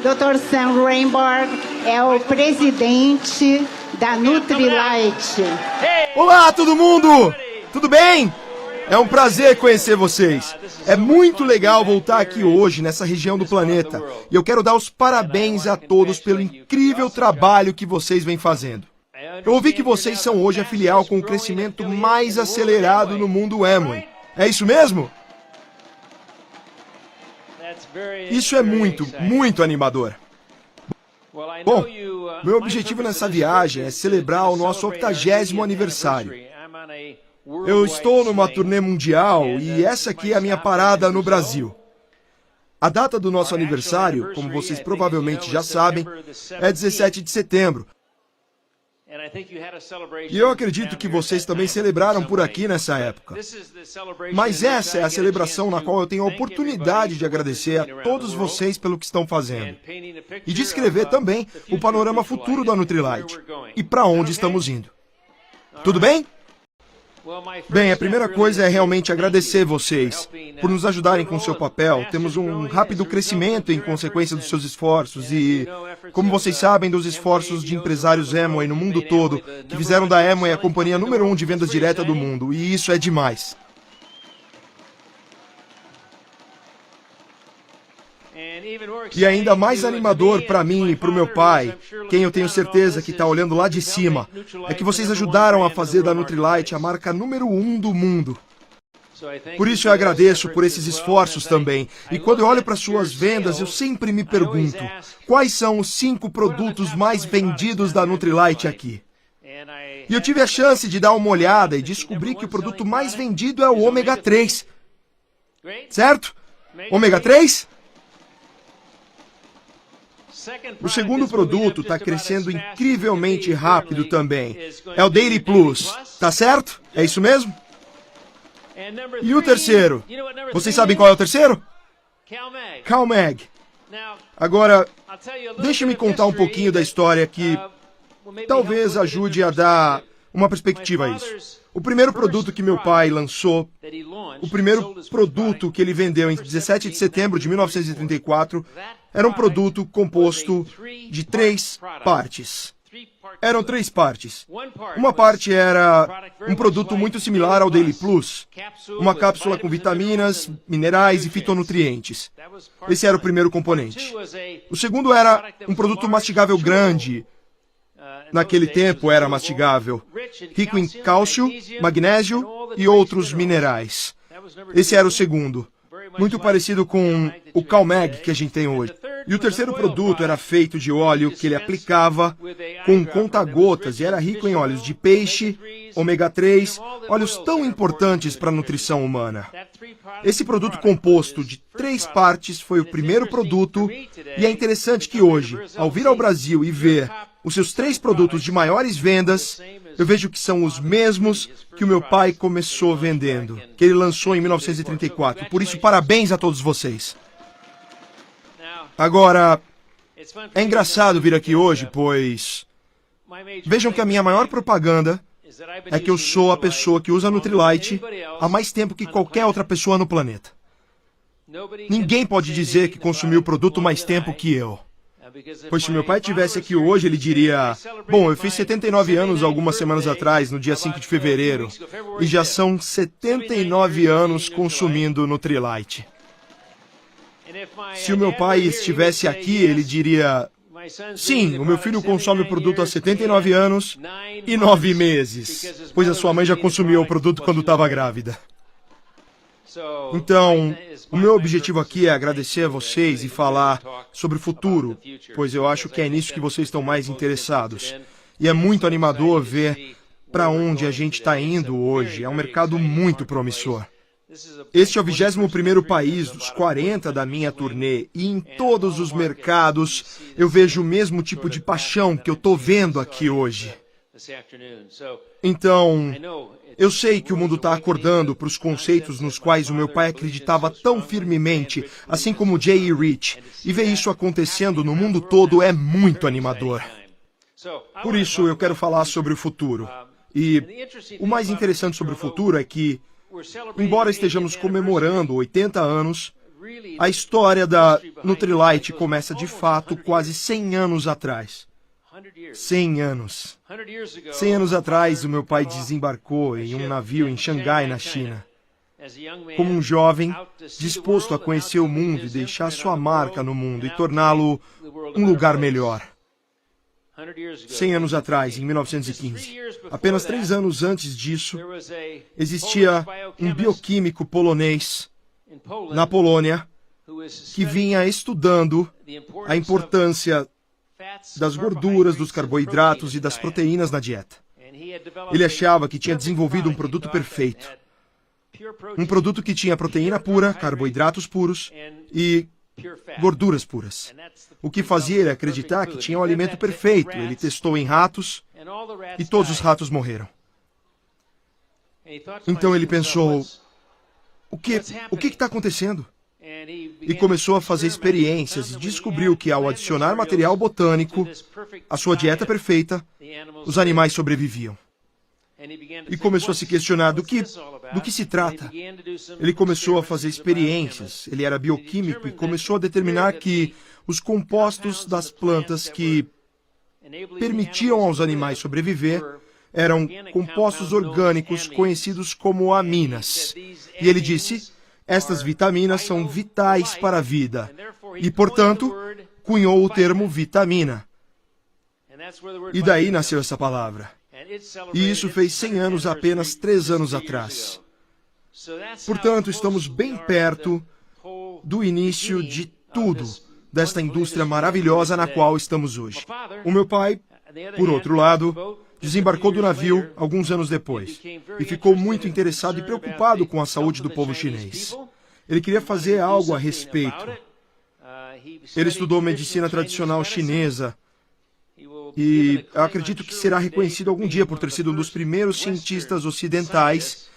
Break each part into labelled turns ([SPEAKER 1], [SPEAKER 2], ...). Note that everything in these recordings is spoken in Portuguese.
[SPEAKER 1] Dr. Sam Rainborg é o presidente da Nutrilite.
[SPEAKER 2] Olá, todo mundo! Tudo bem? É um prazer conhecer vocês. É muito legal voltar aqui hoje, nessa região do planeta. E eu quero dar os parabéns a todos pelo incrível trabalho que vocês vêm fazendo. Eu ouvi que vocês são hoje a filial com o crescimento mais acelerado no mundo Amway. É isso mesmo? Isso é muito animador. Bom, meu objetivo nessa viagem é celebrar o nosso 80º aniversário. Eu estou numa turnê mundial e essa aqui é a minha parada no Brasil. A data do nosso aniversário, como vocês provavelmente já sabem, é 17 de setembro. E eu acredito que vocês também celebraram por aqui nessa época. Mas essa é a celebração na qual eu tenho a oportunidade de agradecer a todos vocês pelo que estão fazendo. E de escrever também o panorama futuro da Nutrilite e para onde estamos indo. Tudo bem? Bem, a primeira coisa é realmente agradecer vocês por nos ajudarem com o seu papel. Temos um rápido crescimento em consequência dos seus esforços e, como vocês sabem, dos esforços de empresários Amway no mundo todo, que fizeram da Amway a companhia número 1 de vendas direta do mundo, e isso é demais. E ainda mais animador para mim e para o meu pai, quem eu tenho certeza que está olhando lá de cima, é que vocês ajudaram a fazer da Nutrilite a marca número 1 do mundo. Por isso eu agradeço por esses esforços também. E quando eu olho para suas vendas, eu sempre me pergunto, quais são os 5 produtos mais vendidos da Nutrilite aqui? E eu tive a chance de dar uma olhada e descobri que o produto mais vendido é o ômega 3. Certo? Ômega 3? O segundo produto está crescendo incrivelmente rápido também. É o Daily Plus, tá certo? É isso mesmo? E o terceiro? Vocês sabem qual é o terceiro? CalMag. Agora, deixe-me contar um pouquinho da história que talvez ajude a dar uma perspectiva a isso. O primeiro produto que meu pai lançou, o primeiro produto que ele vendeu em 17 de setembro de 1934, era um produto composto de 3 partes. Eram 3 partes. Uma parte era um produto muito similar ao Daily Plus, uma cápsula com vitaminas, minerais e fitonutrientes. Esse era o primeiro componente. O segundo era um produto mastigável grande. Naquele tempo era mastigável, rico em cálcio, magnésio e outros minerais. Esse era o segundo, muito parecido com o CalMag que a gente tem hoje. E o terceiro produto era feito de óleo que ele aplicava com conta-gotas e era rico em óleos de peixe, ômega 3, óleos tão importantes para a nutrição humana. Esse produto composto de 3 partes foi o primeiro produto e é interessante que hoje, ao vir ao Brasil e ver os seus 3 produtos de maiores vendas, eu vejo que são os mesmos que o meu pai começou vendendo, que ele lançou em 1934. Por isso, parabéns a todos vocês. Agora, é engraçado vir aqui hoje, pois vejam que a minha maior propaganda é que eu sou a pessoa que usa a Nutrilite há mais tempo que qualquer outra pessoa no planeta. Ninguém pode dizer que consumiu o produto mais tempo que eu. Pois se meu pai estivesse aqui hoje, ele diria, bom, eu fiz 79 anos algumas semanas atrás, no dia 5 de fevereiro, e já são 79 anos consumindo Nutrilite. Se o meu pai estivesse aqui, ele diria, sim, o meu filho consome o produto há 79 anos e 9 meses, pois a sua mãe já consumiu o produto quando estava grávida. Então, o meu objetivo aqui é agradecer a vocês e falar sobre o futuro, pois eu acho que é nisso que vocês estão mais interessados. E é muito animador ver para onde a gente está indo hoje. É um mercado muito promissor. Este é o 21º país dos 40 da minha turnê, e em todos os mercados eu vejo o mesmo tipo de paixão que eu estou vendo aqui hoje. Então, eu sei que o mundo está acordando para os conceitos nos quais o meu pai acreditava tão firmemente, assim como Jay e Rich, e ver isso acontecendo no mundo todo é muito animador. Por isso, eu quero falar sobre o futuro. E o mais interessante sobre o futuro é que, embora estejamos comemorando 80 anos, A história da Nutrilite começa de fato quase 100 anos atrás. 100 anos. 100 anos atrás, o meu pai desembarcou em um navio em Xangai, na China. Como um jovem disposto a conhecer o mundo e deixar sua marca no mundo e torná-lo um lugar melhor. 100 anos atrás, em 1915, apenas 3 anos antes disso, existia um bioquímico polonês na Polônia que vinha estudando a importância das gorduras, dos carboidratos e das proteínas na dieta. Ele achava que tinha desenvolvido um produto perfeito. Um produto que tinha proteína pura, carboidratos puros e gorduras puras. O que fazia ele acreditar que tinha o alimento perfeito. Ele testou em ratos e todos os ratos morreram. Então ele pensou, o que está acontecendo? E começou a fazer experiências e descobriu que ao adicionar material botânico à sua dieta perfeita, os animais sobreviviam. E começou a se questionar do que se trata. Ele começou a fazer experiências, ele era bioquímico e começou a determinar que os compostos das plantas que permitiam aos animais sobreviver eram compostos orgânicos conhecidos como aminas. E ele disse, estas vitaminas são vitais para a vida. E, portanto, cunhou o termo vitamina. E daí nasceu essa palavra. E isso fez 100 anos apenas 3 anos atrás. Portanto, estamos bem perto do início de tudo, desta indústria maravilhosa na qual estamos hoje. O meu pai, por outro lado, desembarcou do navio alguns anos depois e ficou muito interessado e preocupado com a saúde do povo chinês. Ele queria fazer algo a respeito. Ele estudou medicina tradicional chinesa e eu acredito que será reconhecido algum dia por ter sido um dos primeiros cientistas ocidentais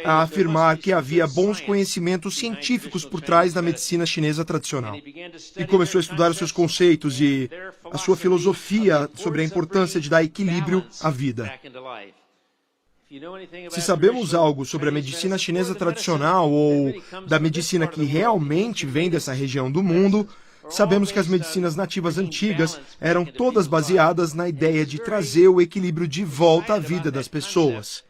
[SPEAKER 2] a afirmar que havia bons conhecimentos científicos por trás da medicina chinesa tradicional. E começou a estudar os seus conceitos e a sua filosofia sobre a importância de dar equilíbrio à vida. Se sabemos algo sobre a medicina chinesa tradicional ou da medicina que realmente vem dessa região do mundo, sabemos que as medicinas nativas antigas eram todas baseadas na ideia de trazer o equilíbrio de volta à vida das pessoas.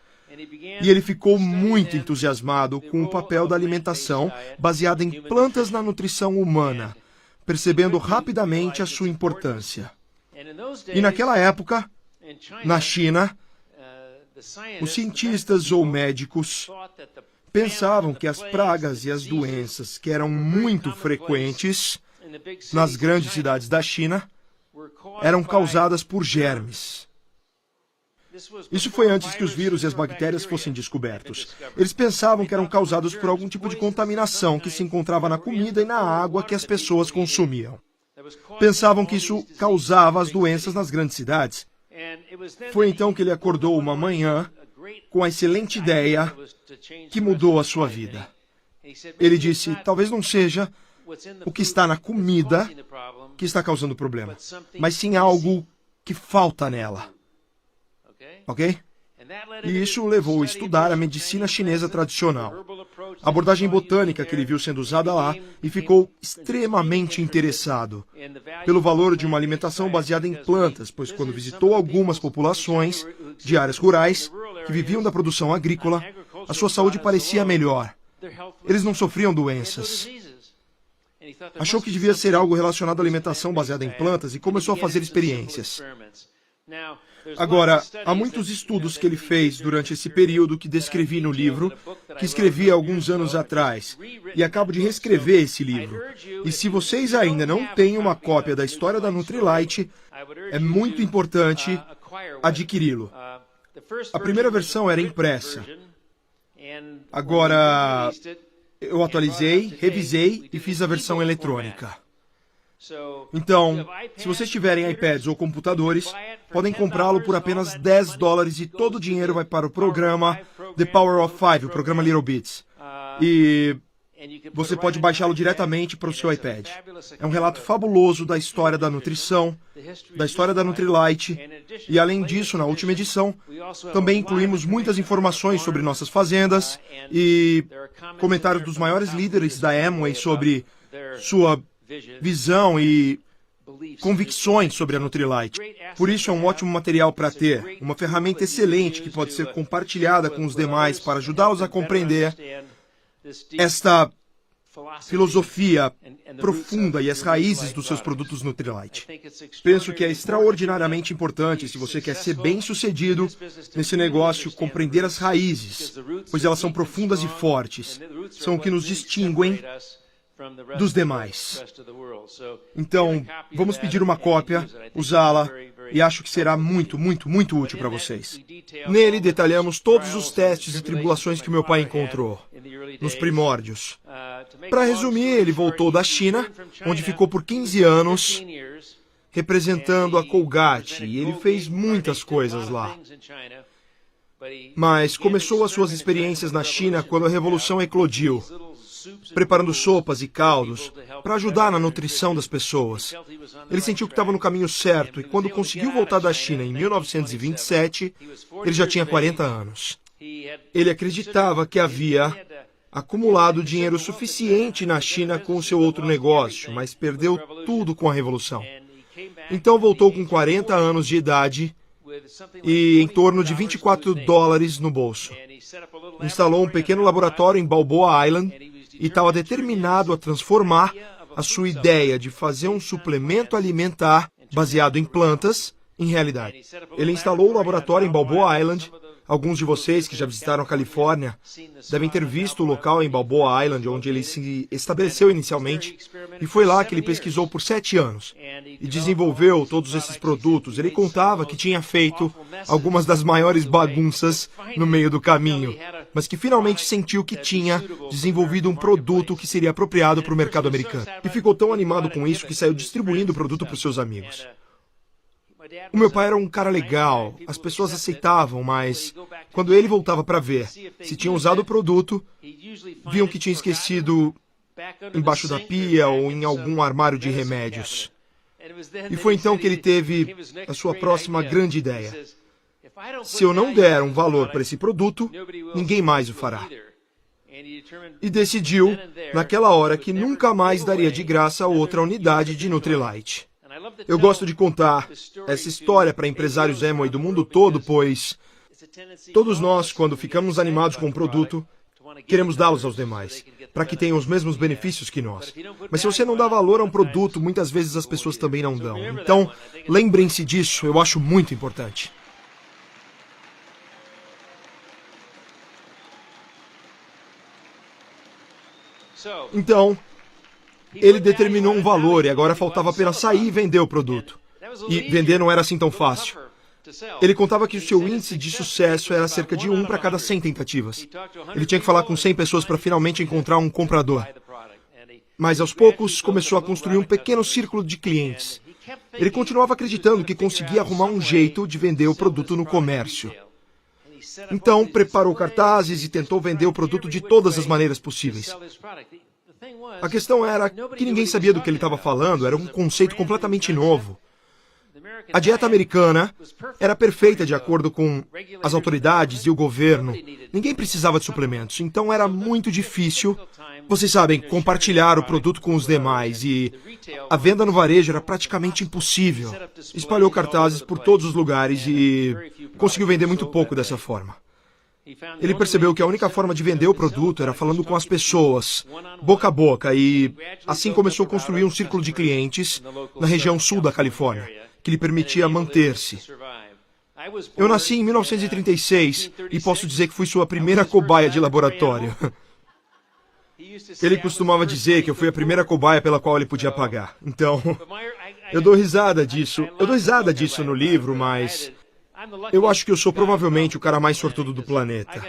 [SPEAKER 2] E ele ficou muito entusiasmado com o papel da alimentação baseada em plantas na nutrição humana, percebendo rapidamente a sua importância. E naquela época, na China, os cientistas ou médicos pensavam que as pragas e as doenças que eram muito frequentes nas grandes cidades da China eram causadas por germes. Isso foi antes que os vírus e as bactérias fossem descobertos. Eles pensavam que eram causados por algum tipo de contaminação que se encontrava na comida e na água que as pessoas consumiam. Pensavam que isso causava as doenças nas grandes cidades. Foi então que ele acordou uma manhã com a excelente ideia que mudou a sua vida. Ele disse, talvez não seja o que está na comida que está causando o problema, mas sim algo que falta nela. Ok? E isso o levou a estudar a medicina chinesa tradicional, a abordagem botânica que ele viu sendo usada lá, e ficou extremamente interessado pelo valor de uma alimentação baseada em plantas, pois quando visitou algumas populações de áreas rurais que viviam da produção agrícola, a sua saúde parecia melhor. Eles não sofriam doenças. Achou que devia ser algo relacionado à alimentação baseada em plantas e começou a fazer experiências. Agora, há muitos estudos que ele fez durante esse período que descrevi no livro, que escrevi há alguns anos atrás, e acabo de reescrever esse livro. E se vocês ainda não têm uma cópia da história da Nutrilite, é muito importante adquiri-lo. A primeira versão era impressa. Agora, eu atualizei, revisei e fiz a versão eletrônica. Então, se vocês tiverem iPads ou computadores, podem comprá-lo por apenas $10 e todo o dinheiro vai para o programa The Power of Five, o programa Little Bits. E Você pode baixá-lo diretamente para o seu iPad. É um relato fabuloso da história da nutrição, da história da Nutrilite, e além disso, na última edição, também incluímos muitas informações sobre nossas fazendas e comentários dos maiores líderes da Amway sobre sua visão e convicções sobre a Nutrilite. Por isso é um ótimo material para ter, uma ferramenta excelente que pode ser compartilhada com os demais para ajudá-los a compreender esta filosofia profunda e as raízes dos seus produtos Nutrilite. Penso que é extraordinariamente importante, se você quer ser bem-sucedido nesse negócio, compreender as raízes, pois elas são profundas e fortes, são o que nos distinguem dos demais. Então, vamos pedir uma cópia, usá-la, e acho que será muito, muito, muito útil para vocês. Nele detalhamos todos os testes e tribulações que meu pai encontrou, nos primórdios. Para resumir, ele voltou da China, onde ficou por 15 anos, representando a Colgate, e ele fez muitas coisas lá. Mas começou as suas experiências na China quando a Revolução eclodiu, preparando sopas e caldos para ajudar na nutrição das pessoas. Ele sentiu que estava no caminho certo e quando conseguiu voltar da China em 1927, ele já tinha 40 anos. Ele acreditava que havia acumulado dinheiro suficiente na China com o seu outro negócio, mas perdeu tudo com a Revolução. Então voltou com 40 anos de idade e em torno de $24 no bolso. Instalou um pequeno laboratório em Balboa Island e estava determinado a transformar a sua ideia de fazer um suplemento alimentar baseado em plantas em realidade. Ele instalou o laboratório em Balboa Island. Alguns de vocês que já visitaram a Califórnia devem ter visto o local em Balboa Island, onde ele se estabeleceu inicialmente, e foi lá que ele pesquisou por 7 anos e desenvolveu todos esses produtos. Ele contava que tinha feito algumas das maiores bagunças no meio do caminho, mas que finalmente sentiu que tinha desenvolvido um produto que seria apropriado para o mercado americano. E ficou tão animado com isso que saiu distribuindo o produto para os seus amigos. O meu pai era um cara legal, as pessoas aceitavam, mas quando ele voltava para ver se tinham usado o produto, viam que tinha esquecido embaixo da pia ou em algum armário de remédios. E foi então que ele teve a sua próxima grande ideia. Se eu não der um valor para esse produto, ninguém mais o fará. E decidiu, naquela hora, que nunca mais daria de graça outra unidade de Nutrilite. Eu gosto de contar essa história para empresários Amway do mundo todo, pois todos nós, quando ficamos animados com um produto, queremos dá-los aos demais, para que tenham os mesmos benefícios que nós. Mas se você não dá valor a um produto, muitas vezes as pessoas também não dão. Então, lembrem-se disso, eu acho muito importante. Então, ele determinou um valor e agora faltava apenas sair e vender o produto. E vender não era assim tão fácil. Ele contava que o seu índice de sucesso era cerca de 1 para cada 100 tentativas. Ele tinha que falar com 100 pessoas para finalmente encontrar um comprador. Mas aos poucos começou a construir um pequeno círculo de clientes. Ele continuava acreditando que conseguia arrumar um jeito de vender o produto no comércio. Então preparou cartazes e tentou vender o produto de todas as maneiras possíveis. A questão era que ninguém sabia do que ele estava falando, era um conceito completamente novo. A dieta americana era perfeita de acordo com as autoridades e o governo. Ninguém precisava de suplementos, então era muito difícil, vocês sabem, compartilhar o produto com os demais e a venda no varejo era praticamente impossível. Espalhou cartazes por todos os lugares e conseguiu vender muito pouco dessa forma. Ele percebeu que a única forma de vender o produto era falando com as pessoas, boca a boca, e assim começou a construir um círculo de clientes na região sul da Califórnia, que lhe permitia manter-se. Eu nasci em 1936 e posso dizer que fui sua primeira cobaia de laboratório. Ele costumava dizer que eu fui a primeira cobaia pela qual ele podia pagar. Então, eu dou risada disso. Eu dou risada disso no livro, mas eu acho que eu sou provavelmente o cara mais sortudo do planeta.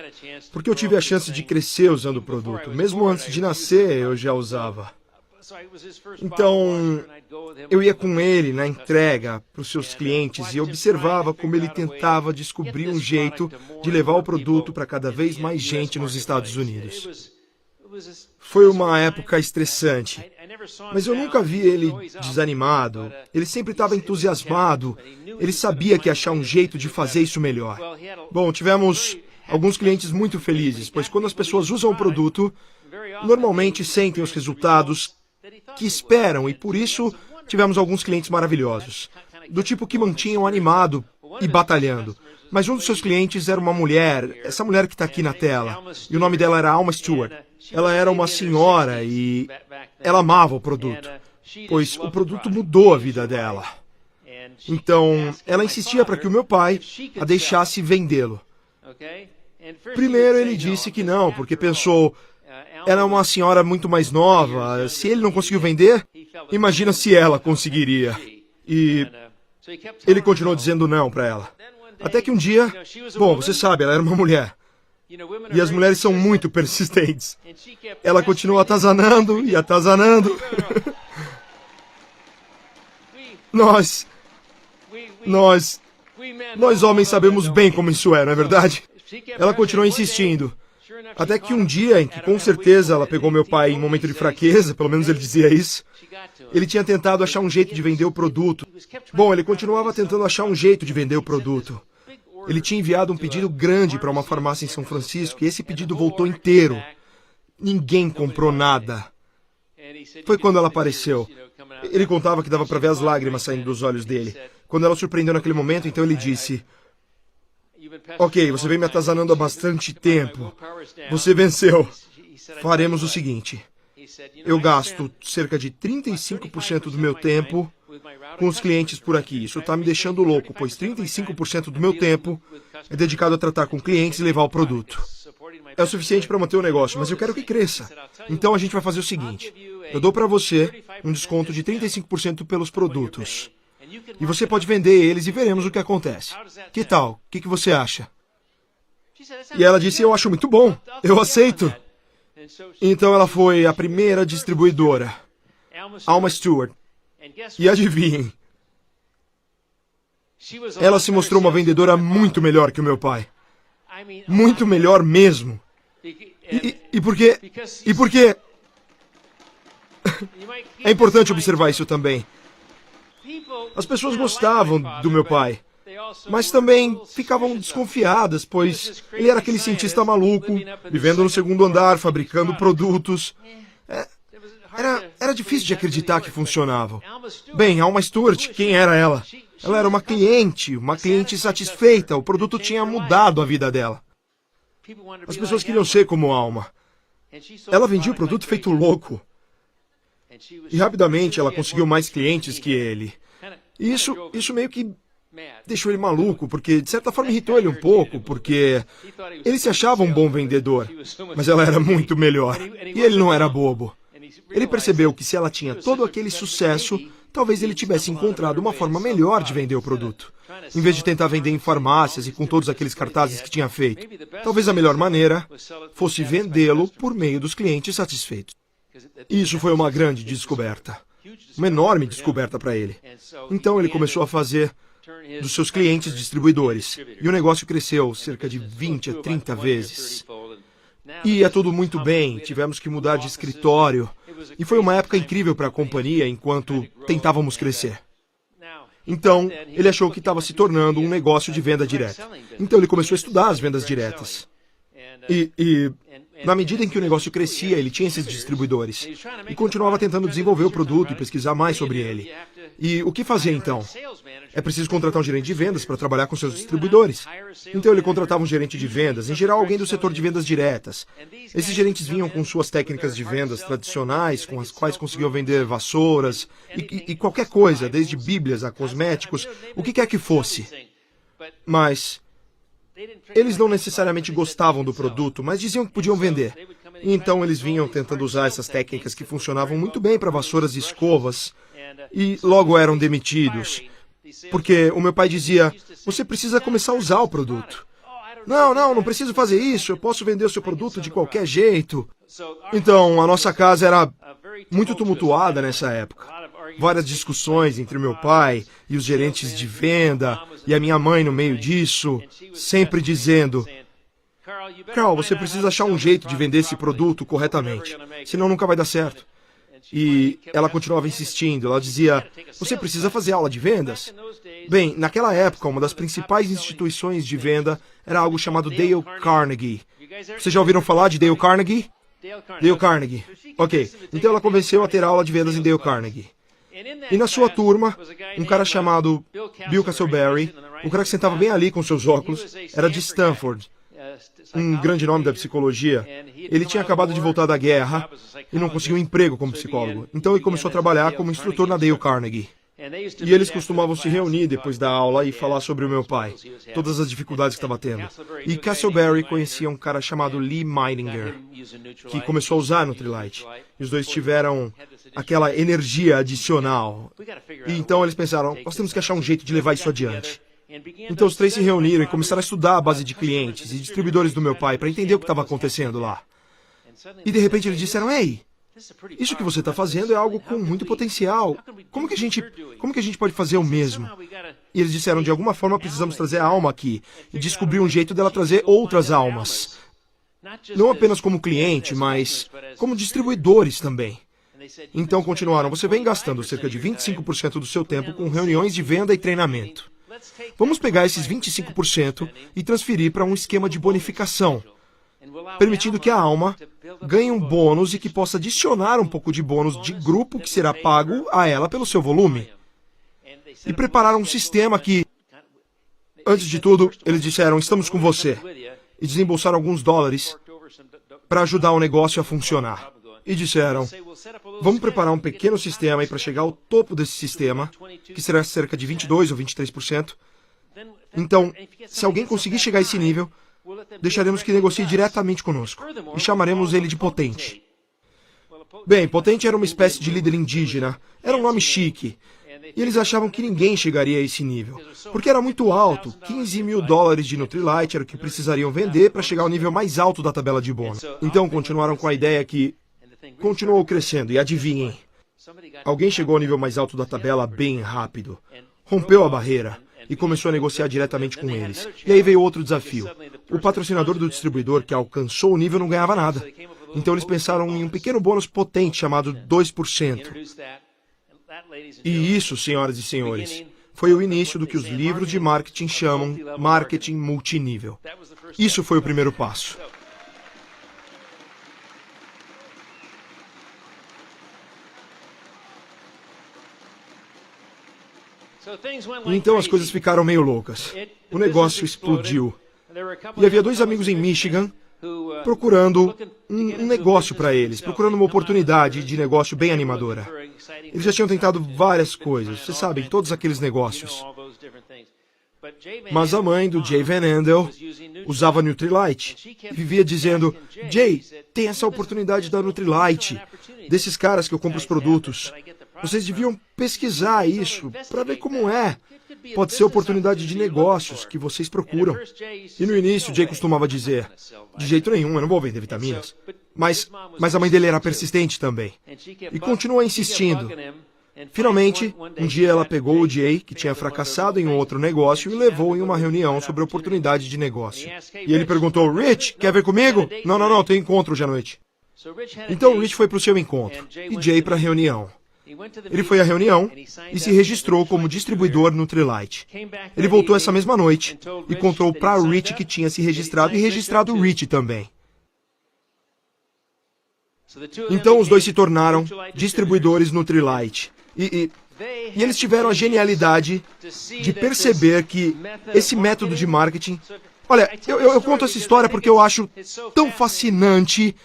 [SPEAKER 2] Porque eu tive a chance de crescer usando o produto. Mesmo antes de nascer, eu já usava. Então, eu ia com ele na entrega para os seus clientes e observava como ele tentava descobrir um jeito de levar o produto para cada vez mais gente nos Estados Unidos. Foi uma época estressante, mas eu nunca vi ele desanimado. Ele sempre estava entusiasmado. Ele sabia que ia achar um jeito de fazer isso melhor. Bom, tivemos alguns clientes muito felizes, pois quando as pessoas usam o produto, normalmente sentem os resultados que esperam, e por isso tivemos alguns clientes maravilhosos, do tipo que mantinham animado e batalhando. Mas um dos seus clientes era uma mulher, essa mulher que está aqui na tela, e o nome dela era Alma Stewart. Ela era uma senhora e ela amava o produto, pois o produto mudou a vida dela. Então, ela insistia para que o meu pai a deixasse vendê-lo. Primeiro ele disse que não, porque pensou, ela é uma senhora muito mais nova, se ele não conseguiu vender, imagina se ela conseguiria. E ele continuou dizendo não para ela. Até que um dia, bom, você sabe, ela era uma mulher. E as mulheres são muito persistentes. Ela continuou atazanando e atazanando. Nós homens sabemos bem como isso é, não é verdade? Ela continuou insistindo. Até que um dia em que com certeza ela pegou meu pai em um momento de fraqueza, pelo menos ele dizia isso, ele tinha tentado achar um jeito de vender o produto. Bom, ele continuava tentando achar um jeito de vender o produto. Ele tinha enviado um pedido grande para uma farmácia em São Francisco e esse pedido voltou inteiro. Ninguém comprou nada. Foi quando ela apareceu. Ele contava que dava para ver as lágrimas saindo dos olhos dele. Quando ela surpreendeu naquele momento, então ele disse: ok, você vem me atazanando há bastante tempo. Você venceu. Faremos o seguinte. Eu gasto cerca de 35% do meu tempo com os clientes por aqui. Isso está me deixando louco, pois 35% do meu tempo é dedicado a tratar com clientes e levar o produto. É o suficiente para manter o negócio, mas eu quero que cresça. Então a gente vai fazer o seguinte. Eu dou para você um desconto de 35% pelos produtos. E você pode vender eles e veremos o que acontece. Que tal? O que você acha? E ela disse, eu acho muito bom. Eu aceito. Então ela foi a primeira distribuidora, Alma Stewart. E adivinhem, ela se mostrou uma vendedora muito melhor que o meu pai. Muito melhor mesmo. E por quê? E por quê? É importante observar isso também. As pessoas gostavam do meu pai, mas também ficavam desconfiadas, pois ele era aquele cientista maluco, vivendo no segundo andar, fabricando produtos. Era difícil de acreditar que funcionavam. Bem, Alma Stewart, quem era ela? Ela era uma cliente satisfeita. O produto tinha mudado a vida dela. As pessoas queriam ser como Alma. Ela vendia o produto feito louco. E rapidamente ela conseguiu mais clientes que ele. E isso meio que deixou ele maluco, porque de certa forma irritou ele um pouco, porque ele se achava um bom vendedor, mas ela era muito melhor. E ele não era bobo. Ele percebeu que se ela tinha todo aquele sucesso, talvez ele tivesse encontrado uma forma melhor de vender o produto. Em vez de tentar vender em farmácias e com todos aqueles cartazes que tinha feito. Talvez a melhor maneira fosse vendê-lo por meio dos clientes satisfeitos. Isso foi uma grande descoberta. Uma enorme descoberta para ele. Então ele começou a fazer dos seus clientes distribuidores. E o negócio cresceu cerca de 20 a 30 vezes. E ia tudo muito bem, tivemos que mudar de escritório. E foi uma época incrível para a companhia enquanto tentávamos crescer. Então, ele achou que estava se tornando um negócio de venda direta. Então ele começou a estudar as vendas diretas. E na medida em que o negócio crescia, ele tinha esses distribuidores. E continuava tentando desenvolver o produto e pesquisar mais sobre ele. E o que fazer então? É preciso contratar um gerente de vendas para trabalhar com seus distribuidores. Então ele contratava um gerente de vendas, em geral alguém do setor de vendas diretas. Esses gerentes vinham com suas técnicas de vendas tradicionais, com as quais conseguiam vender vassouras e qualquer coisa, desde bíblias a cosméticos, o que quer que fosse. Mas eles não necessariamente gostavam do produto, mas diziam que podiam vender. E então eles vinham tentando usar essas técnicas que funcionavam muito bem para vassouras e escovas, e logo eram demitidos. Porque o meu pai dizia, você precisa começar a usar o produto. Não preciso fazer isso, eu posso vender o seu produto de qualquer jeito. Então, a nossa casa era muito tumultuada nessa época. Várias discussões entre meu pai e os gerentes de venda, e a minha mãe no meio disso, sempre dizendo, Carl, você precisa achar um jeito de vender esse produto corretamente, senão nunca vai dar certo. E ela continuava insistindo, ela dizia, você precisa fazer aula de vendas. Bem, naquela época, uma das principais instituições de venda era algo chamado Dale Carnegie. Vocês já ouviram falar de Dale Carnegie? Dale Carnegie. Ok, então ela convenceu a ter aula de vendas em Dale Carnegie. E na sua turma, um cara chamado Bill Castleberry, um cara que sentava bem ali com seus óculos, era de Stanford, um grande nome da psicologia. Ele tinha acabado de voltar da guerra e não conseguiu um emprego como psicólogo. Então ele começou a trabalhar como instrutor na Dale Carnegie. E eles costumavam se reunir depois da aula e falar sobre o meu pai, todas as dificuldades que estava tendo. E Castleberry conhecia um cara chamado Lee Meininger, que começou a usar Nutrilite. E os dois tiveram aquela energia adicional. E então eles pensaram, nós temos que achar um jeito de levar isso adiante. Então os três se reuniram e começaram a estudar a base de clientes e distribuidores do meu pai para entender o que estava acontecendo lá. E de repente eles disseram, ei, isso que você está fazendo é algo com muito potencial. Como que a gente pode fazer o mesmo? E eles disseram, de alguma forma precisamos trazer a alma aqui e descobrir um jeito dela trazer outras almas. Não apenas como cliente, mas como distribuidores também. Então continuaram, você vem gastando cerca de 25% do seu tempo com reuniões de venda e treinamento. Vamos pegar esses 25% e transferir para um esquema de bonificação, permitindo que a alma ganhe um bônus e que possa adicionar um pouco de bônus de grupo que será pago a ela pelo seu volume. E prepararam um sistema que, antes de tudo, eles disseram, estamos com você. E desembolsaram alguns dólares para ajudar o negócio a funcionar. E disseram, vamos preparar um pequeno sistema para chegar ao topo desse sistema, que será cerca de 22% ou 23%. Então, se alguém conseguir chegar a esse nível, deixaremos que negocie diretamente conosco e chamaremos ele de Potente. Bem, Potente era uma espécie de líder indígena, era um nome chique, e eles achavam que ninguém chegaria a esse nível, porque era muito alto, $15 mil de Nutrilite era o que precisariam vender para chegar ao nível mais alto da tabela de bônus. Então continuaram com a ideia que continuou crescendo, e adivinhem, alguém chegou ao nível mais alto da tabela bem rápido, rompeu a barreira e começou a negociar diretamente com eles. E aí veio outro desafio. O patrocinador do distribuidor que alcançou o nível não ganhava nada. Então eles pensaram em um pequeno bônus potente chamado 2%. E isso, senhoras e senhores, foi o início do que os livros de marketing chamam marketing multinível. Isso foi o primeiro passo. Então as coisas ficaram meio loucas. O negócio explodiu. E havia dois amigos em Michigan procurando um negócio para eles, procurando uma oportunidade de negócio bem animadora. Eles já tinham tentado várias coisas, vocês sabem, todos aqueles negócios. Mas a mãe do Jay Van Andel usava Nutrilite e vivia dizendo, Jay, tem essa oportunidade da Nutrilite, desses caras que eu compro os produtos. Vocês deviam pesquisar isso para ver como é. Pode ser oportunidade de negócios que vocês procuram. E no início, Jay costumava dizer, de jeito nenhum, eu não vou vender vitaminas. Mas a mãe dele era persistente também. E continua insistindo. Finalmente, um dia ela pegou o Jay, que tinha fracassado em um outro negócio, e levou em uma reunião sobre oportunidade de negócio. E ele perguntou, Rich, quer ver comigo? Não, tenho encontro hoje à noite. Então Rich foi para o seu encontro, e Jay para a reunião. Ele foi à reunião e se registrou como distribuidor Nutrilite. Ele voltou essa mesma noite e contou para Rich que tinha se registrado e registrado o Rich também. Então os dois se tornaram distribuidores Nutrilite. E eles tiveram a genialidade de perceber que esse método de marketing... Olha, eu conto essa história porque eu acho tão fascinante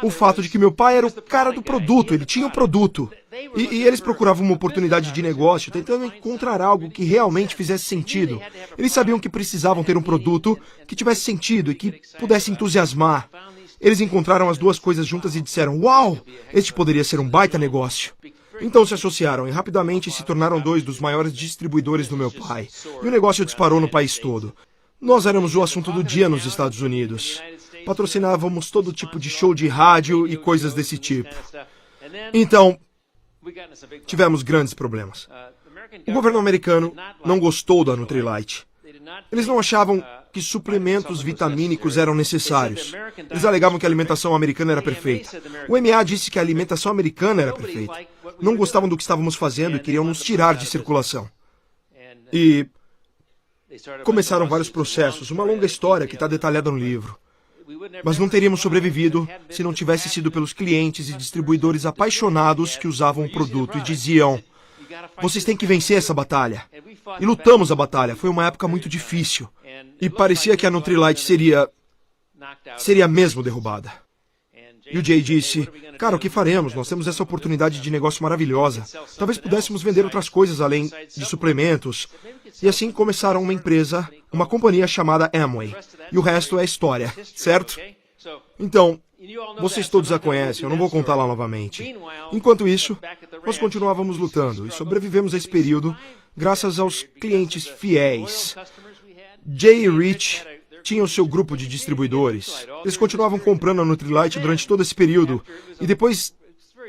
[SPEAKER 2] o fato de que meu pai era o cara do produto, ele tinha o produto. E eles procuravam uma oportunidade de negócio, tentando encontrar algo que realmente fizesse sentido. Eles sabiam que precisavam ter um produto que tivesse sentido e que pudesse entusiasmar. Eles encontraram as duas coisas juntas e disseram, uau, este poderia ser um baita negócio. Então se associaram e rapidamente se tornaram dois dos maiores distribuidores do meu pai. E o negócio disparou no país todo. Nós éramos o assunto do dia nos Estados Unidos. Patrocinávamos todo tipo de show de rádio e coisas desse tipo. Então, tivemos grandes problemas. O governo americano não gostou da Nutrilite. Eles não achavam que suplementos vitamínicos eram necessários. Eles alegavam que a alimentação americana era perfeita. O EMA disse que a alimentação americana era perfeita. Não gostavam do que estávamos fazendo e queriam nos tirar de circulação. E começaram vários processos, uma longa história que está detalhada no livro. Mas não teríamos sobrevivido se não tivesse sido pelos clientes e distribuidores apaixonados que usavam o produto e diziam: vocês têm que vencer essa batalha. E lutamos a batalha. Foi uma época muito difícil. E parecia que a Nutrilite seria mesmo derrubada. E o Jay disse: cara, o que faremos? Nós temos essa oportunidade de negócio maravilhosa. Talvez pudéssemos vender outras coisas além de suplementos. E assim começaram uma empresa, uma companhia chamada Amway. E o resto é história, certo? Então, vocês todos a conhecem, eu não vou contá-la novamente. Enquanto isso, nós continuávamos lutando e sobrevivemos a esse período graças aos clientes fiéis. Jay e Rich tinham seu grupo de distribuidores. Eles continuavam comprando a Nutrilite durante todo esse período. E depois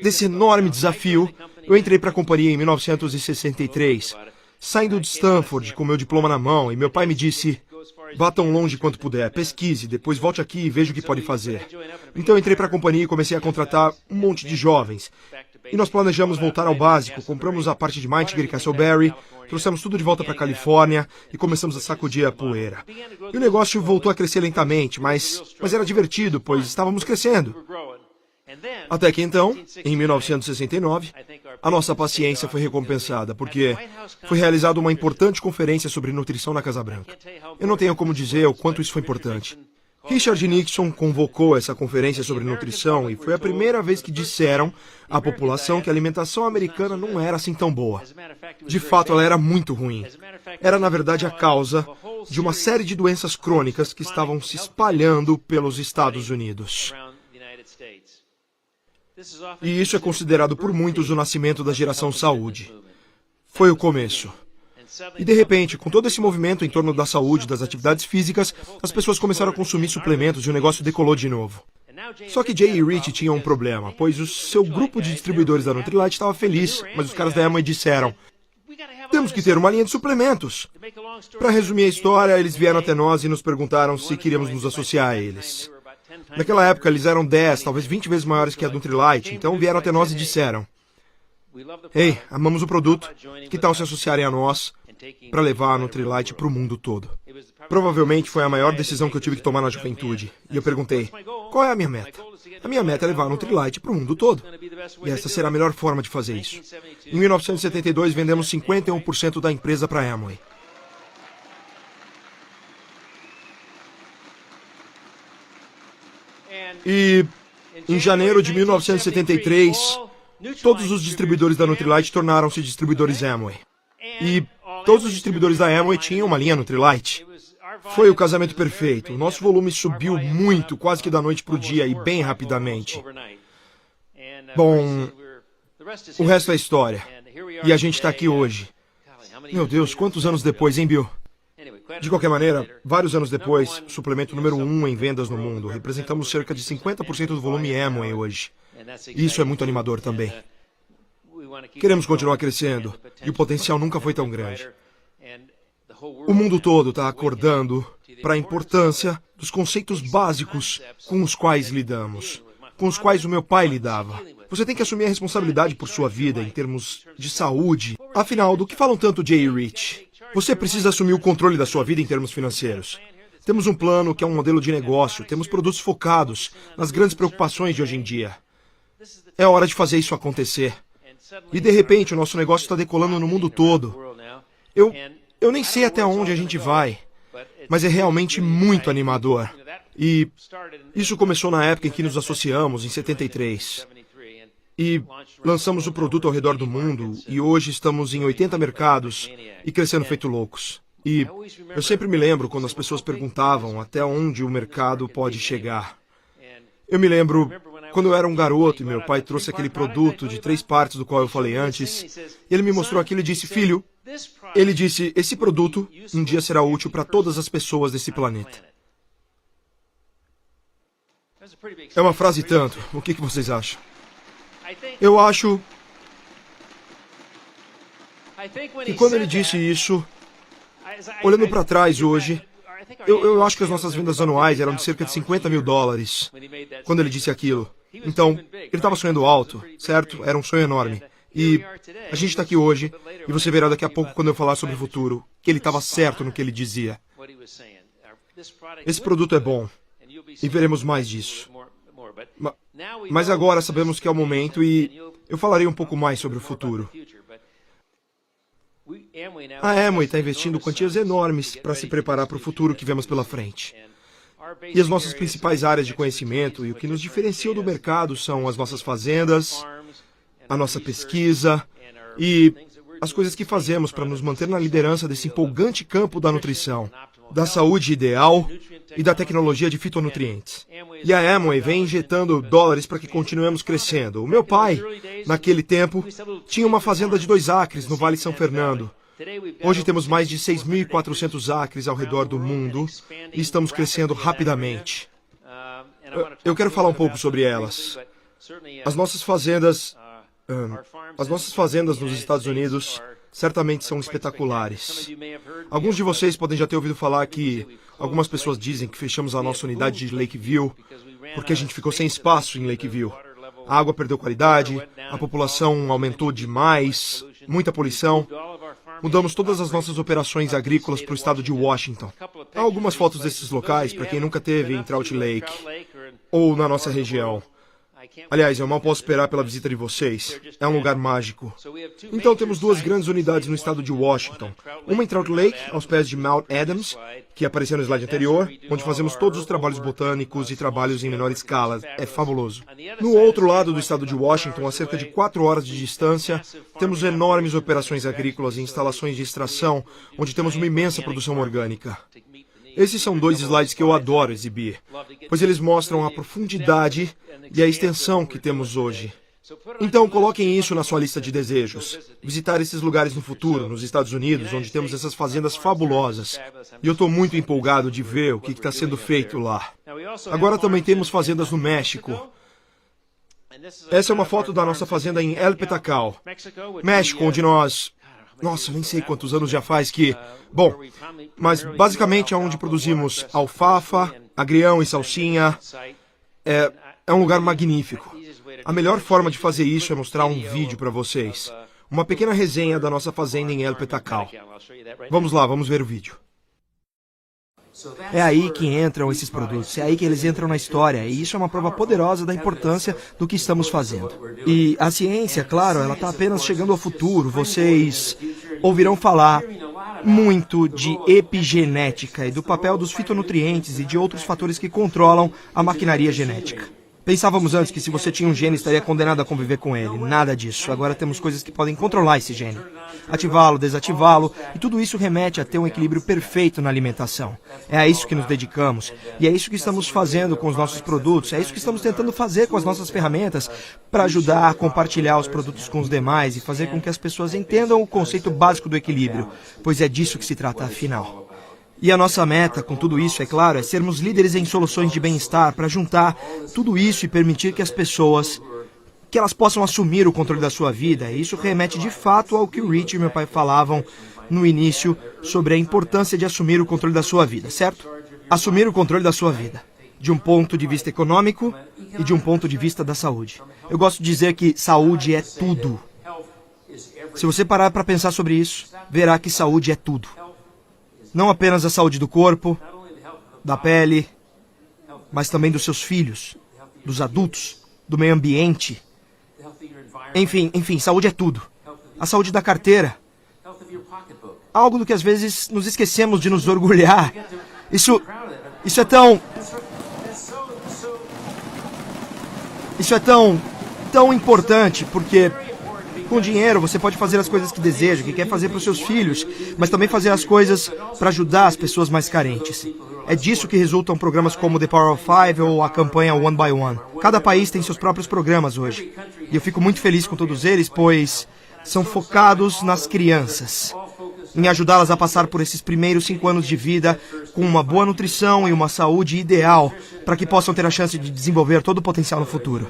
[SPEAKER 2] desse enorme desafio, eu entrei para a companhia em 1963, saindo de Stanford com meu diploma na mão, e meu pai me disse: vá tão longe quanto puder, pesquise, depois volte aqui e veja o que pode fazer. Então eu entrei para a companhia e comecei a contratar um monte de jovens. E nós planejamos voltar ao básico, compramos a parte de Meitinger e Castleberry, trouxemos tudo de volta para a Califórnia e começamos a sacudir a poeira. E o negócio voltou a crescer lentamente, mas era divertido, pois estávamos crescendo. Até que então, em 1969, a nossa paciência foi recompensada, porque foi realizada uma importante conferência sobre nutrição na Casa Branca. Eu não tenho como dizer o quanto isso foi importante. Richard Nixon convocou essa conferência sobre nutrição e foi a primeira vez que disseram à população que a alimentação americana não era assim tão boa. De fato, ela era muito ruim. Era, na verdade, a causa de uma série de doenças crônicas que estavam se espalhando pelos Estados Unidos. E isso é considerado por muitos o nascimento da geração saúde. Foi o começo. E de repente, com todo esse movimento em torno da saúde, das atividades físicas, as pessoas começaram a consumir suplementos e o negócio decolou de novo. Só que Jay e Rich tinham um problema, pois o seu grupo de distribuidores da Nutrilite estava feliz, mas os caras da Amway disseram: temos que ter uma linha de suplementos. Para resumir a história, eles vieram até nós e nos perguntaram se queríamos nos associar a eles. Naquela época, eles eram 10, talvez 20 vezes maiores que a Nutrilite, então vieram até nós e disseram: ei, amamos o produto, que tal se associarem a nós para levar a Nutrilite para o mundo todo? Provavelmente foi a maior decisão que eu tive que tomar na juventude. E eu perguntei: qual é a minha meta? A minha meta é levar a Nutrilite para o mundo todo. E essa será a melhor forma de fazer isso. Em 1972, vendemos 51% da empresa para a Amway. E em janeiro de 1973, todos os distribuidores da Nutrilite tornaram-se distribuidores Amway. E todos os distribuidores da Amway tinham uma linha Nutrilite. Foi o casamento perfeito. O nosso volume subiu muito, quase que da noite para o dia, e bem rapidamente. Bom, o resto é história. E a gente está aqui hoje. Meu Deus, quantos anos depois, hein, Bill? De qualquer maneira, vários anos depois, suplemento número 1 em vendas no mundo. Representamos cerca de 50% do volume Amway hoje. E isso é muito animador também. Queremos continuar crescendo, e o potencial nunca foi tão grande. O mundo todo está acordando para a importância dos conceitos básicos com os quais lidamos, com os quais o meu pai lidava. Você tem que assumir a responsabilidade por sua vida em termos de saúde. Afinal, do que falam tanto Jay e Rich? Você precisa assumir o controle da sua vida em termos financeiros. Temos um plano que é um modelo de negócio, temos produtos focados nas grandes preocupações de hoje em dia. É hora de fazer isso acontecer. E de repente o nosso negócio está decolando no mundo todo. Eu nem sei até onde a gente vai, mas é realmente muito animador. E isso começou na época em que nos associamos, em 73. E lançamos o produto ao redor do mundo, e hoje estamos em 80 mercados e crescendo feito loucos. E eu sempre me lembro quando as pessoas perguntavam até onde o mercado pode chegar. Eu me lembro quando eu era um garoto e meu pai trouxe aquele produto de 3 partes do qual eu falei antes, e ele me mostrou aquilo e disse: filho, ele disse, esse produto um dia será útil para todas as pessoas desse planeta. É uma frase e tanto. O que vocês acham? Eu acho que quando ele disse isso, olhando para trás hoje, Eu acho que as nossas vendas anuais eram de cerca de $50 mil, quando ele disse aquilo. Então, ele estava sonhando alto, certo? Era um sonho enorme. E a gente está aqui hoje, e você verá daqui a pouco, quando eu falar sobre o futuro, que ele estava certo no que ele dizia. Esse produto é bom, e veremos mais disso. Mas agora sabemos que é o momento, e eu falarei um pouco mais sobre o futuro. A Amway está investindo quantias enormes para se preparar para o futuro que vemos pela frente. E as nossas principais áreas de conhecimento e o que nos diferencia do mercado são as nossas fazendas, a nossa pesquisa e as coisas que fazemos para nos manter na liderança desse empolgante campo da nutrição, da saúde ideal e da tecnologia de fitonutrientes. E a Amway vem injetando dólares para que continuemos crescendo. O meu pai, naquele tempo, tinha uma fazenda de 2 acres no Vale São Fernando. Hoje temos mais de 6.400 acres ao redor do mundo e estamos crescendo rapidamente. Eu quero falar um pouco sobre elas. As nossas fazendas nos Estados Unidos certamente são espetaculares. Alguns de vocês podem já ter ouvido falar que algumas pessoas dizem que fechamos a nossa unidade de Lakeview porque a gente ficou sem espaço em Lakeview. A água perdeu qualidade, a população aumentou demais, muita poluição. Mudamos todas as nossas operações agrícolas para o estado de Washington. Há algumas fotos desses locais para quem nunca esteve em Trout Lake ou na nossa região. Aliás, eu mal posso esperar pela visita de vocês. É um lugar mágico. Então temos 2 grandes unidades no estado de Washington. Uma em Trout Lake, aos pés de Mount Adams, que apareceu no slide anterior, onde fazemos todos os trabalhos botânicos e trabalhos em menor escala. É fabuloso. No outro lado do estado de Washington, a cerca de 4 horas de distância, temos enormes operações agrícolas e instalações de extração, onde temos uma imensa produção orgânica. Esses são 2 slides que eu adoro exibir, pois eles mostram a profundidade e a extensão que temos hoje. Então, coloquem isso na sua lista de desejos. Visitar esses lugares no futuro, nos Estados Unidos, onde temos essas fazendas fabulosas. E eu estou muito empolgado de ver o que está sendo feito lá. Agora também temos fazendas no México. Essa é uma foto da nossa fazenda em El Petacal, México, onde nós... Nossa, nem sei quantos anos já faz que... Bom, mas basicamente é onde produzimos alfafa, agrião e salsinha. É um lugar magnífico. A melhor forma de fazer isso é mostrar um vídeo para vocês. Uma pequena resenha da nossa fazenda em El Petacal. Vamos lá, vamos ver o vídeo. É aí que entram esses produtos, é aí que eles entram na história, e isso é uma prova poderosa da importância do que estamos fazendo. E a ciência, claro, ela está apenas chegando ao futuro. Vocês ouvirão falar muito de epigenética e do papel dos fitonutrientes e de outros fatores que controlam a maquinaria genética. Pensávamos antes que se você tinha um gene, estaria condenado a conviver com ele. Nada disso. Agora temos coisas que podem controlar esse gene. Ativá-lo, desativá-lo, e tudo isso remete a ter um equilíbrio perfeito na alimentação. É a isso que nos dedicamos, e é isso que estamos fazendo com os nossos produtos, é isso que estamos tentando fazer com as nossas ferramentas para ajudar a compartilhar os produtos com os demais e fazer com que as pessoas entendam o conceito básico do equilíbrio, pois é disso que se trata afinal. E a nossa meta com tudo isso, é claro, é sermos líderes em soluções de bem-estar para juntar tudo isso e permitir que as pessoas, que elas possam assumir o controle da sua vida. E isso remete de fato ao que o Rich e meu pai falavam no início sobre a importância de assumir o controle da sua vida, certo? Assumir o controle da sua vida, de um ponto de vista econômico e de um ponto de vista da saúde. Eu gosto de dizer que saúde é tudo. Se você parar para pensar sobre isso, verá que saúde é tudo. Não apenas a saúde do corpo, da pele, mas também dos seus filhos, dos adultos, do meio ambiente. Enfim, saúde é tudo. A saúde da carteira. Algo do que às vezes nos esquecemos de nos orgulhar. Isso é tão importante, porque com dinheiro você pode fazer as coisas que deseja, que quer fazer para os seus filhos, mas também fazer as coisas para ajudar as pessoas mais carentes. É disso que resultam programas como The Power of Five ou a campanha One by One. Cada país tem seus próprios programas hoje. E eu fico muito feliz com todos eles, pois são focados nas crianças, em ajudá-las a passar por esses primeiros 5 anos de vida com uma boa nutrição e uma saúde ideal, para que possam ter a chance de desenvolver todo o potencial no futuro.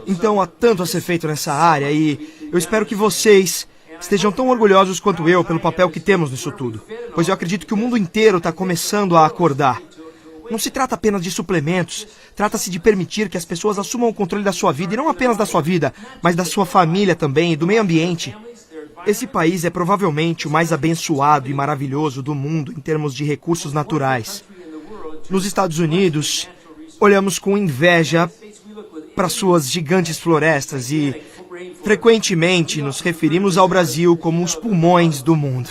[SPEAKER 2] Então há tanto a ser feito nessa área e eu espero que vocês estejam tão orgulhosos quanto eu pelo papel que temos nisso tudo, pois eu acredito que o mundo inteiro está começando a acordar. Não se trata apenas de suplementos, trata-se de permitir que as pessoas assumam o controle da sua vida, e não apenas da sua vida, mas da sua família também e do meio ambiente. Esse país é provavelmente o mais abençoado e maravilhoso do mundo em termos de recursos naturais. Nos Estados Unidos, olhamos com inveja para suas gigantes florestas e, frequentemente, nos referimos ao Brasil como os pulmões do mundo.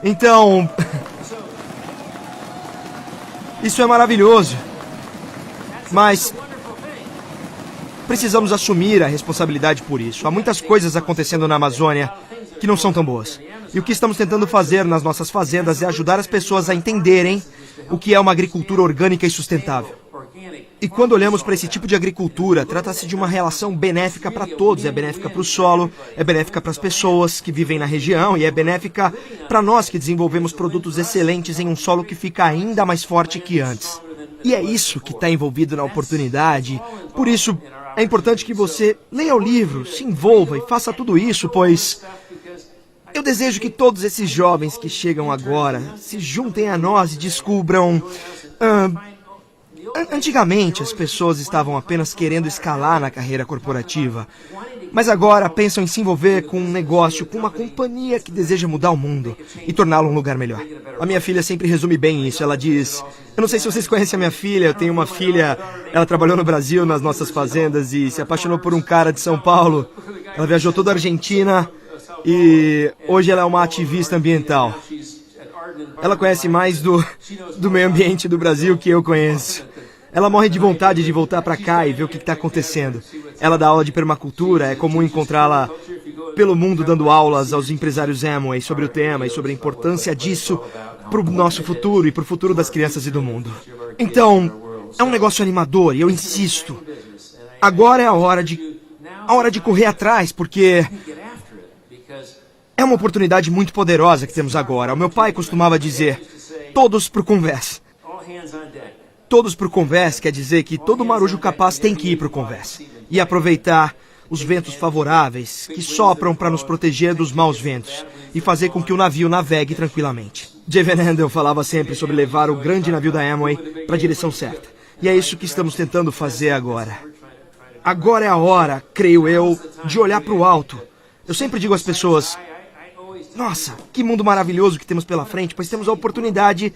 [SPEAKER 2] Então, isso é maravilhoso, mas precisamos assumir a responsabilidade por isso. Há muitas coisas acontecendo na Amazônia que não são tão boas. E o que estamos tentando fazer nas nossas fazendas é ajudar as pessoas a entenderem o que é uma agricultura orgânica e sustentável. E quando olhamos para esse tipo de agricultura, trata-se de uma relação benéfica para todos. É benéfica para o solo, é benéfica para as pessoas que vivem na região e é benéfica para nós que desenvolvemos produtos excelentes em um solo que fica ainda mais forte que antes. E é isso que está envolvido na oportunidade. Por isso, é importante que você leia o livro, se envolva e faça tudo isso, pois eu desejo que todos esses jovens que chegam agora se juntem a nós e descubram... Antigamente, as pessoas estavam apenas querendo escalar na carreira corporativa, mas agora pensam em se envolver com um negócio, com uma companhia que deseja mudar o mundo e torná-lo um lugar melhor. A minha filha sempre resume bem isso. Ela diz... Eu não sei se vocês conhecem a minha filha, eu tenho uma filha... Ela trabalhou no Brasil, nas nossas fazendas, e se apaixonou por um cara de São Paulo. Ela viajou toda a Argentina e hoje ela é uma ativista ambiental. Ela conhece mais do meio ambiente do Brasil que eu conheço. Ela morre de vontade de voltar para cá e ver o que está acontecendo. Ela dá aula de permacultura, é comum encontrá-la pelo mundo dando aulas aos empresários Amway sobre o tema e sobre a importância disso para o nosso futuro e para o futuro das crianças e do mundo. Então, é um negócio animador e eu insisto. Agora é a hora de correr atrás, porque é uma oportunidade muito poderosa que temos agora. O meu pai costumava dizer, todos pro convés. Todos pro convés quer dizer que todo marujo capaz tem que ir pro convés e aproveitar os ventos favoráveis que sopram para nos proteger dos maus ventos e fazer com que o navio navegue tranquilamente. Jay Van Andel falava sempre sobre levar o grande navio da Amway para a direção certa. E é isso que estamos tentando fazer agora. Agora é a hora, creio eu, de olhar para o alto. Eu sempre digo às pessoas, nossa, que mundo maravilhoso que temos pela frente, pois temos a oportunidade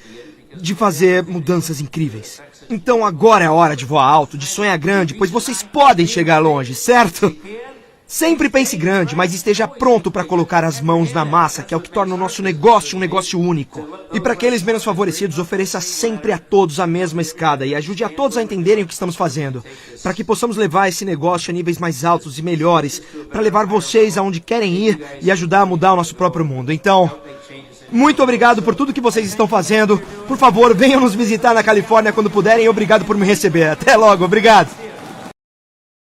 [SPEAKER 2] de fazer mudanças incríveis. Então agora é a hora de voar alto, de sonhar grande, pois vocês podem chegar longe, certo? Sempre pense grande, mas esteja pronto para colocar as mãos na massa, que é o que torna o nosso negócio um negócio único. E para aqueles menos favorecidos, ofereça sempre a todos a mesma escada e ajude a todos a entenderem o que estamos fazendo, para que possamos levar esse negócio a níveis mais altos e melhores, para levar vocês aonde querem ir e ajudar a mudar o nosso próprio mundo. Então, muito obrigado por tudo que vocês estão fazendo. Por favor, venham nos visitar na Califórnia quando puderem e obrigado por me receber. Até logo, obrigado.